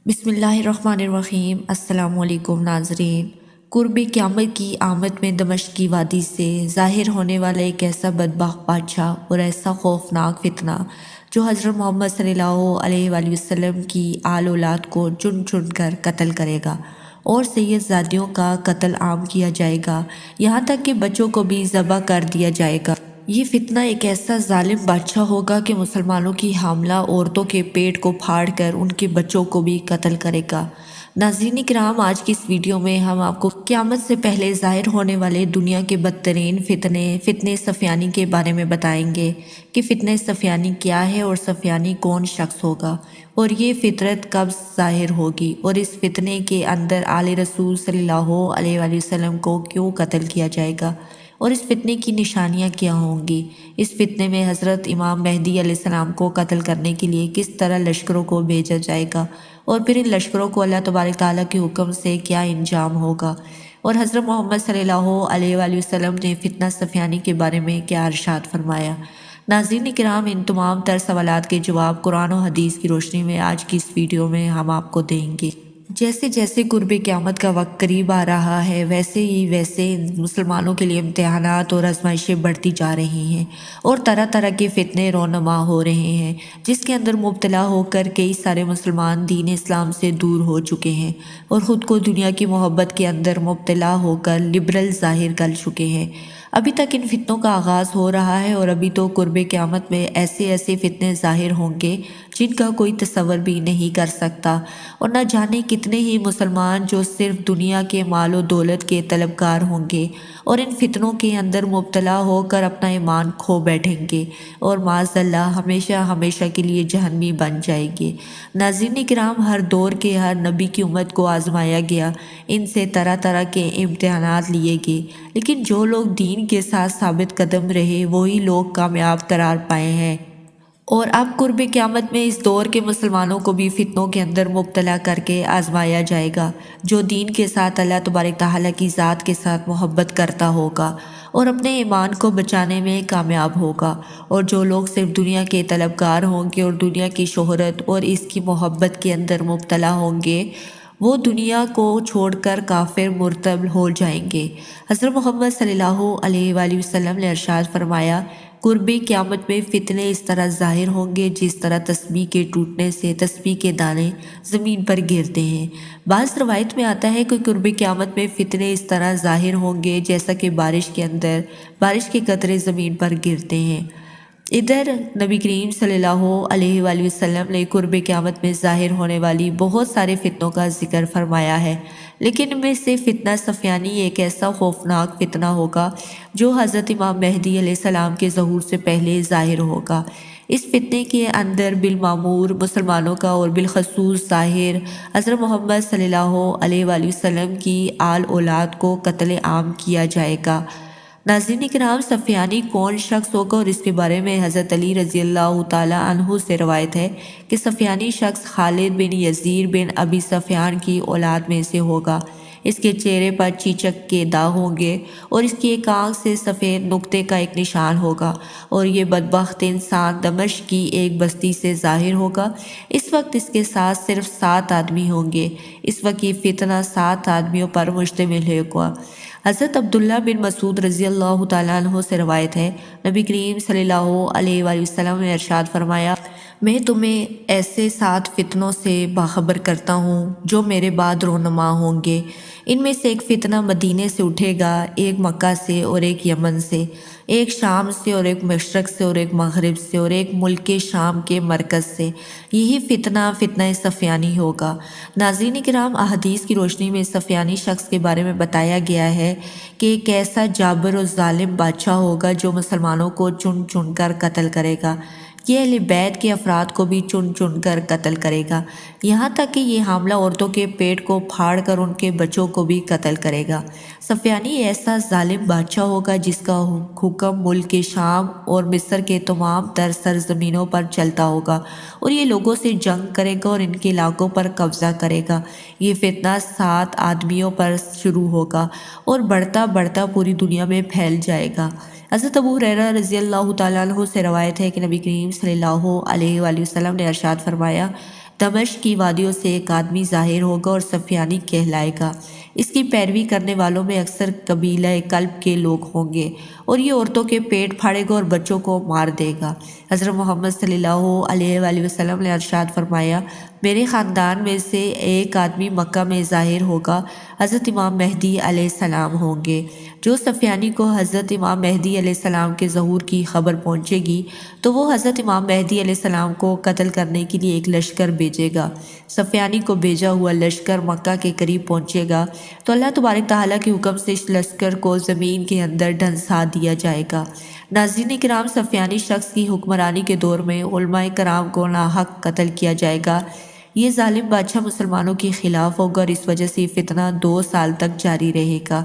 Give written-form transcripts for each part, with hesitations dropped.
بسم اللہ الرحمن الرحیم۔ السلام علیکم ناظرین۔ قرب قیامت کی آمد میں دمشق کی وادی سے ظاہر ہونے والا ایک ایسا بدبخت بادشاہ اور ایسا خوفناک فتنہ جو حضرت محمد صلی اللہ علیہ وآلہ وسلم کی آل اولاد کو چن چن کر قتل کرے گا اور سید زادیوں کا قتل عام کیا جائے گا، یہاں تک کہ بچوں کو بھی ذبح کر دیا جائے گا۔ یہ فتنہ ایک ایسا ظالم بادشاہ ہوگا کہ مسلمانوں کی حاملہ عورتوں کے پیٹ کو پھاڑ کر ان کے بچوں کو بھی قتل کرے گا۔ ناظرین کرام، آج کی اس ویڈیو میں ہم آپ کو قیامت سے پہلے ظاہر ہونے والے دنیا کے بدترین فتنہ سفیانی کے بارے میں بتائیں گے کہ فتنہ سفیانی کیا ہے اور سفیانی کون شخص ہوگا اور یہ فطرت کب ظاہر ہوگی، اور اس فتنے کے اندر آل رسول صلی اللہ علیہ وآلہ وسلم کو کیوں قتل کیا جائے گا اور اس فتنے کی نشانیاں کیا ہوں گی۔ اس فتنے میں حضرت امام مہدی علیہ السلام کو قتل کرنے کے لیے کس طرح لشکروں کو بھیجا جائے گا اور پھر ان لشکروں کو اللہ تبارک تعالیٰ کے حکم سے کیا انجام ہوگا، اور حضرت محمد صلی اللہ علیہ وآلہ وسلم نے فتنہ سفیانی کے بارے میں کیا ارشاد فرمایا۔ ناظرین کرام، ان تمام تر سوالات کے جواب قرآن و حدیث کی روشنی میں آج کی اس ویڈیو میں ہم آپ کو دیں گے۔ جیسے جیسے قرب قیامت کا وقت قریب آ رہا ہے، ویسے مسلمانوں کے لیے امتحانات اور آزمائشیں بڑھتی جا رہی ہیں اور طرح طرح کے فتنے رونما ہو رہے ہیں، جس کے اندر مبتلا ہو کر کئی سارے مسلمان دین اسلام سے دور ہو چکے ہیں اور خود کو دنیا کی محبت کے اندر مبتلا ہو کر لبرل ظاہر کر چکے ہیں۔ ابھی تک ان فتنوں کا آغاز ہو رہا ہے اور ابھی تو قرب قیامت میں ایسے فتنے ظاہر ہوں گے جن کا کوئی تصور بھی نہیں کر سکتا، اور نہ جانے کتنے ہی مسلمان جو صرف دنیا کے مال و دولت کے طلبگار ہوں گے اور ان فتنوں کے اندر مبتلا ہو کر اپنا ایمان کھو بیٹھیں گے اور معاذ اللہ ہمیشہ ہمیشہ کے لیے جہنمی بن جائیں گے۔ ناظرین کرام، ہر دور کے ہر نبی کی امت کو آزمایا گیا، ان سے طرح طرح کے امتحانات لیے گئے، لیکن جو لوگ دین کے ساتھ ثابت قدم رہے وہی لوگ کامیاب قرار پائے ہیں، اور اب قرب قیامت میں اس دور کے مسلمانوں کو بھی فتنوں کے اندر مبتلا کر کے آزمایا جائے گا۔ جو دین کے ساتھ اللہ تبارک تعالیٰ کی ذات کے ساتھ محبت کرتا ہوگا اور اپنے ایمان کو بچانے میں کامیاب ہوگا، اور جو لوگ صرف دنیا کے طلبگار ہوں گے اور دنیا کی شہرت اور اس کی محبت کے اندر مبتلا ہوں گے، وہ دنیا کو چھوڑ کر کافر مرتد ہو جائیں گے۔ حضرت محمد صلی اللہ علیہ وآلہ وسلم نے ارشاد فرمایا، قرب قیامت میں فتنے اس طرح ظاہر ہوں گے جس طرح تسبیح کے ٹوٹنے سے تسبیح کے دانے زمین پر گرتے ہیں۔ بعض روایت میں آتا ہے کہ قرب قیامت میں فتنے اس طرح ظاہر ہوں گے جیسا کہ بارش کے اندر بارش کے قطرے زمین پر گرتے ہیں۔ ادھر نبی کریم صلی اللہ علیہ وآلہ وسلم نے قرب قیامت میں ظاہر ہونے والی بہت سارے فتنوں کا ذکر فرمایا ہے، لیکن ان میں سے فتنہ سفیانی ایک ایسا خوفناک فتنہ ہوگا جو حضرت امام مہدی علیہ السلام کے ظہور سے پہلے ظاہر ہوگا۔ اس فتنے کے اندر بالمعمور مسلمانوں کا اور بالخصوص ظاہر حضرت محمد صلی اللہ علیہ وآلہ وسلم کی آل اولاد کو قتل عام کیا جائے گا۔ ناظرین کرام، سفیانی کون شخص ہوگا اور اس کے بارے میں حضرت علی رضی اللہ تعالیٰ عنہ سے روایت ہے کہ سفیانی شخص خالد بن یزید بن ابی سفیان کی اولاد میں سے ہوگا۔ اس کے چہرے پر چیچک کے داغ ہوں گے اور اس کی ایک آنکھ سے سفید نقطے کا ایک نشان ہوگا، اور یہ بدبخت انسان دمشق کی ایک بستی سے ظاہر ہوگا۔ اس وقت اس کے ساتھ صرف 7 آدمی ہوں گے۔ اس وقت یہ فتنہ 7 آدمیوں پر مشتمل ہوگا۔ حضرت عبداللہ بن مسعود رضی اللہ تعالیٰ عنہ سے روایت ہے، نبی کریم صلی اللہ علیہ وآلہ وسلم نے ارشاد فرمایا، میں تمہیں ایسے 7 فتنوں سے باخبر کرتا ہوں جو میرے بعد رونما ہوں گے۔ ان میں سے ایک فتنہ مدینے سے اٹھے گا، ایک مکہ سے اور ایک یمن سے، ایک شام سے اور ایک مشرق سے اور ایک مغرب سے اور ایک ملک شام کے مرکز سے۔ یہی فتنہ سفیانی ہوگا۔ ناظرین کرام، احادیث کی روشنی میں سفیانی شخص کے بارے میں بتایا گیا ہے کہ ایک ایسا جابر و ظالم بادشاہ ہوگا جو مسلمانوں کو چن چن کر قتل کرے گا۔ یہ اہل بیت کے افراد کو بھی چن چن کر قتل کرے گا، یہاں تک کہ یہ حاملہ عورتوں کے پیٹ کو پھاڑ کر ان کے بچوں کو بھی قتل کرے گا۔ سفیانی ایسا ظالم بادشاہ ہوگا جس کا حکم ملک شام اور مصر کے تمام تر سرزمینوں پر چلتا ہوگا، اور یہ لوگوں سے جنگ کرے گا اور ان کے علاقوں پر قبضہ کرے گا۔ یہ فتنہ 7 آدمیوں پر شروع ہوگا اور بڑھتا بڑھتا پوری دنیا میں پھیل جائے گا۔ حضرت ابو ہریرہ رضی اللہ تعالیٰ عنہ سے روایت ہے کہ نبی کریم صلی اللہ علیہ وآلہ وسلم نے ارشاد فرمایا، دمشق کی وادیوں سے ایک آدمی ظاہر ہوگا اور سفیانی کہلائے گا۔ اس کی پیروی کرنے والوں میں اکثر قبیلہ کلب کے لوگ ہوں گے، اور یہ عورتوں کے پیٹ پھاڑے گا اور بچوں کو مار دے گا۔ حضرت محمد صلی اللہ علیہ وآلہ وسلم نے ارشاد فرمایا، میرے خاندان میں سے ایک آدمی مکہ میں ظاہر ہوگا، حضرت امام مہدی علیہ السلام ہوں گے۔ جو سفیانی کو حضرت امام مہدی علیہ السلام کے ظہور کی خبر پہنچے گی تو وہ حضرت امام مہدی علیہ السلام کو قتل کرنے کے لیے ایک لشکر بھیجے گا۔ سفیانی کو بھیجا ہوا لشکر مکہ کے قریب پہنچے گا تو اللہ تبارک تعالیٰ کے حکم سے اس لشکر کو زمین کے اندر ڈھنسا دیا جائے گا۔ ناظرین کرام، سفیانی شخص کی حکمرانی کے دور میں علماء کرام کو ناحق قتل کیا جائے گا۔ یہ ظالم بادشاہ مسلمانوں کے خلاف ہوگا اور اس وجہ سے یہ فتنہ 2 سال تک جاری رہے گا۔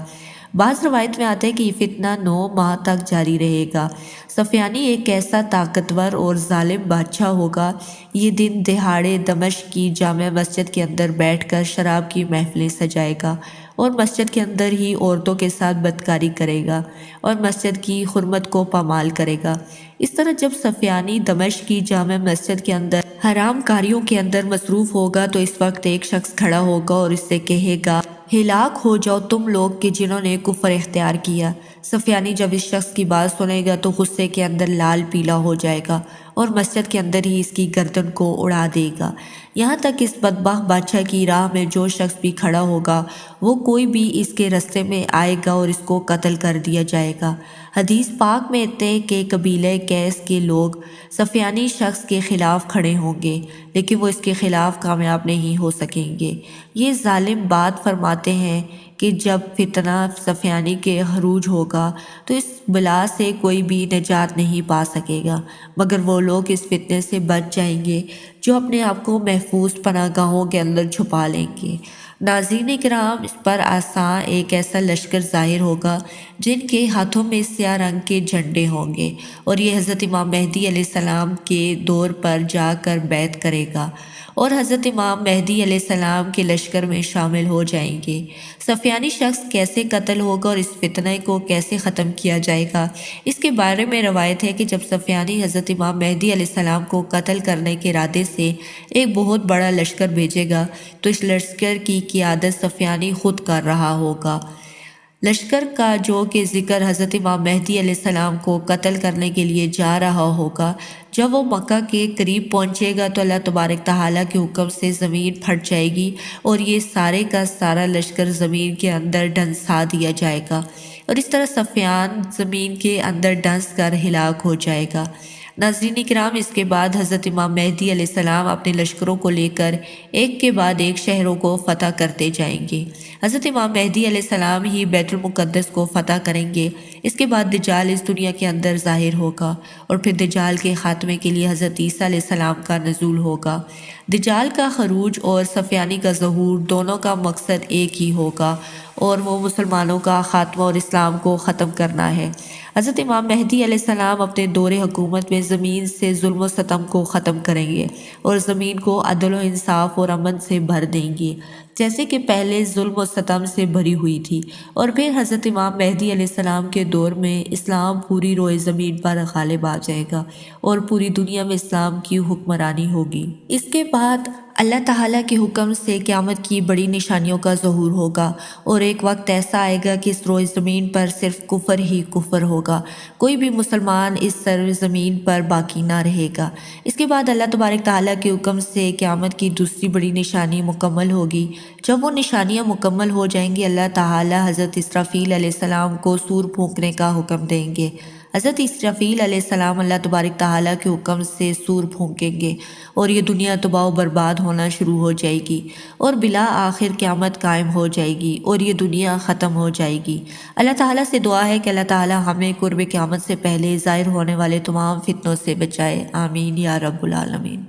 بعض روایت میں آتا ہے کہ یہ فتنہ 9 ماہ تک جاری رہے گا۔ سفیانی ایک ایسا طاقتور اور ظالم بادشاہ ہوگا، یہ دن دہاڑے دمشق کی جامع مسجد کے اندر بیٹھ کر شراب کی محفلیں سجائے گا اور مسجد کے اندر ہی عورتوں کے ساتھ بدکاری کرے گا اور مسجد کی حرمت کو پامال کرے گا۔ اس طرح جب سفیانی دمشق کی جامع مسجد کے اندر حرام کاریوں کے اندر مصروف ہوگا تو اس وقت ایک شخص کھڑا ہوگا اور اس سے کہے گا، ہلاک ہو جاؤ تم لوگ کہ جنہوں نے کفر اختیار کیا۔ سفیانی جب اس شخص کی بات سنے گا تو غصے کے اندر لال پیلا ہو جائے گا اور مسجد کے اندر ہی اس کی گردن کو اڑا دے گا۔ یہاں تک اس بدبخت بادشاہ کی راہ میں جو شخص بھی کھڑا ہوگا وہ کوئی بھی اس کے رستے میں آئے گا اور اس کو قتل کر دیا جائے گا۔ حدیث پاک میں ہے کہ قبیلہ کیس کے لوگ سفیانی شخص کے خلاف کھڑے ہوں گے لیکن وہ اس کے خلاف کامیاب نہیں ہو سکیں گے۔ یہ ظالم بات فرماتے ہیں کہ جب فتنہ سفیانی کے عروج ہوگا تو اس بلا سے کوئی بھی نجات نہیں پا سکے گا مگر وہ لوگ اس فتنے سے بچ جائیں گے جو اپنے آپ کو محفوظ پناہ گاہوں کے اندر چھپا لیں گے۔ ناظرین کرام، اس پر آسان ایک ایسا لشکر ظاہر ہوگا جن کے ہاتھوں میں سیاہ رنگ کے جھنڈے ہوں گے اور یہ حضرت امام مہدی علیہ السلام کے دور پر جا کر بیعت کرے گا اور حضرت امام مہدی علیہ السلام کے لشکر میں شامل ہو جائیں گے۔ سفیانی شخص کیسے قتل ہوگا اور اس فتنہ کو کیسے ختم کیا جائے گا، اس کے بارے میں روایت ہے کہ جب سفیانی حضرت امام مہدی علیہ السلام کو قتل کرنے کے ارادے سے ایک بہت بڑا لشکر بھیجے گا تو اس لشکر کی قیادت سفیانی خود کر رہا ہوگا۔ لشکر کا جو کہ ذکر حضرت امام مہدی علیہ السلام کو قتل کرنے کے لیے جا رہا ہوگا، جب وہ مکہ کے قریب پہنچے گا تو اللہ تبارک تعالیٰ کے حکم سے زمین پھٹ جائے گی اور یہ سارے کا سارا لشکر زمین کے اندر ڈھنسا دیا جائے گا اور اس طرح سفیان زمین کے اندر ڈھنس کر ہلاک ہو جائے گا۔ ناظرین کرام، اس کے بعد حضرت امام مہدی علیہ السلام اپنے لشکروں کو لے کر ایک کے بعد ایک شہروں کو فتح کرتے جائیں گے۔ حضرت امام مہدی علیہ السلام ہی بیت المقدس کو فتح کریں گے۔ اس کے بعد دجال اس دنیا کے اندر ظاہر ہوگا اور پھر دجال کے خاتمے کے لیے حضرت عیسیٰ علیہ السلام کا نزول ہوگا۔ دجال کا خروج اور سفیانی کا ظہور دونوں کا مقصد ایک ہی ہوگا اور وہ مسلمانوں کا خاتمہ اور اسلام کو ختم کرنا ہے۔ حضرت امام مہدی علیہ السلام اپنے دور حکومت میں زمین سے ظلم و ستم کو ختم کریں گے اور زمین کو عدل و انصاف اور امن سے بھر دیں گے، جیسے کہ پہلے ظلم و ستم سے بھری ہوئی تھی، اور پھر حضرت امام مہدی علیہ السلام کے دور میں اسلام پوری روئے زمین پر غالب آ جائے گا اور پوری دنیا میں اسلام کی حکمرانی ہوگی۔ اس کے بعد اللہ تعالیٰ کے حکم سے قیامت کی بڑی نشانیوں کا ظہور ہوگا اور ایک وقت ایسا آئے گا کہ اس روئے زمین پر صرف کفر ہی کفر ہوگا، کوئی بھی مسلمان اس سر زمین پر باقی نہ رہے گا۔ اس کے بعد اللہ تبارک تعالیٰ کے حکم سے قیامت کی دوسری بڑی نشانی مکمل ہوگی۔ جب وہ نشانیاں مکمل ہو جائیں گی اللہ تعالیٰ حضرت اسرافیل علیہ السلام کو سور پھونکنے کا حکم دیں گے۔ حضرت اسرافیل علیہ السلام اللہ تبارک تعالیٰ کے حکم سے سور پھونکیں گے اور یہ دنیا تباہ و برباد ہونا شروع ہو جائے گی اور بلا آخر قیامت قائم ہو جائے گی اور یہ دنیا ختم ہو جائے گی۔ اللہ تعالیٰ سے دعا ہے کہ اللہ تعالیٰ ہمیں قرب قیامت سے پہلے ظاہر ہونے والے تمام فتنوں سے بچائے، آمین یا رب العالمین۔